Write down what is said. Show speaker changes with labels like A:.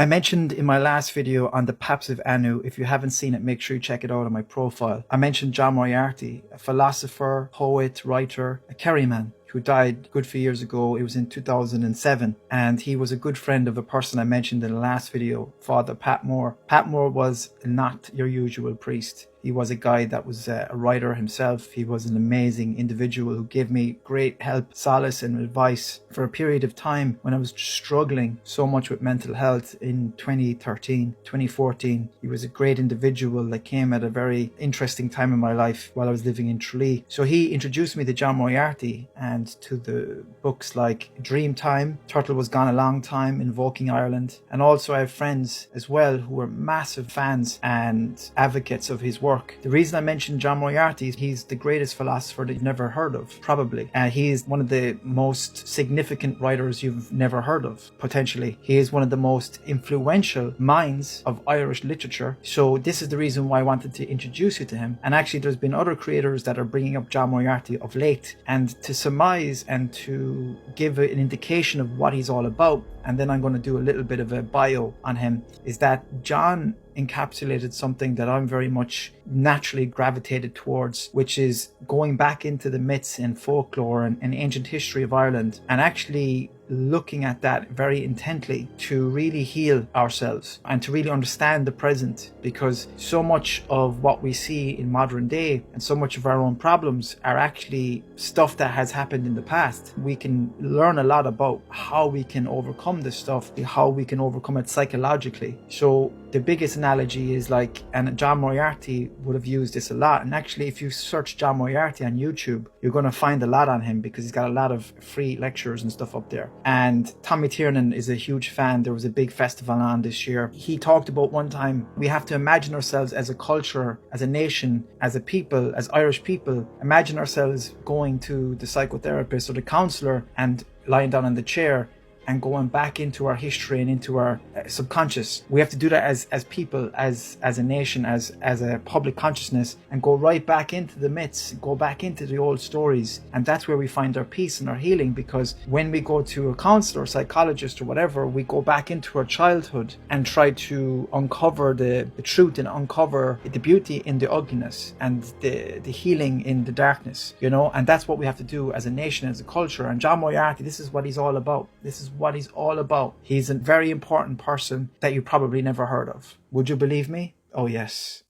A: I mentioned in my last video on the Paps of Anu, if you haven't seen it, make sure you check it out on my profile. I mentioned John Moriarty, a philosopher, poet, writer, a Kerryman who died a good few years ago. It was in 2007. And he was a good friend of a person I mentioned in the last video, Father Pat Moore. Pat Moore was not your usual priest. He was a guy that was a writer himself. He was an amazing individual who gave me great help, solace and advice for a period of time when I was struggling so much with mental health in 2013, 2014. He was a great individual that came at a very interesting time in my life while I was living in Tralee. So he introduced me to John Moriarty and to the books like Dreamtime, Turtle Was Gone a Long Time, Invoking Ireland. And also I have friends as well who were massive fans and advocates of his work. The reason I mentioned John Moriarty is he's the greatest philosopher that you've never heard of, probably. He is one of the most significant writers you've never heard of, potentially. He is one of the most influential minds of Irish literature. So this is the reason why I wanted to introduce you to him. And actually there's been other creators that are bringing up John Moriarty of late. And to surmise and to give an indication of what he's all about, and then I'm going to do a little bit of a bio on him, is that John encapsulated something that I'm very much naturally gravitated towards, which is going back into the myths and folklore and ancient history of Ireland, and actually looking at that very intently to really heal ourselves and to really understand the present, because so much of what we see in modern day and so much of our own problems are actually stuff that has happened in the past. We can learn a lot about how we can overcome this stuff, how we can overcome it psychologically. So the biggest analogy is like, and John Moriarty would have used this a lot, and actually if you search John Moriarty on YouTube, you're going to find a lot on him because he's got a lot of free lectures and stuff up there. And Tommy Tiernan is a huge fan. There was a big festival on this year. He talked about one time, we have to imagine ourselves as a culture, as a nation, as a people, as Irish people. Imagine ourselves going to the psychotherapist or the counselor and lying down in the chair and going back into our history and into our subconscious. We have to do that as people, as a nation, as a public consciousness, and go right back into the myths, go back into the old stories. And that's where we find our peace and our healing, because when we go to a counselor or psychologist or whatever, we go back into our childhood and try to uncover the truth and uncover the beauty in the ugliness and the healing in the darkness, and that's what we have to do as a nation, as a culture. And John Moriarty, this is what he's all about. This is what he's all about. He's a very important person that you probably never heard of. Would you believe me? Oh yes.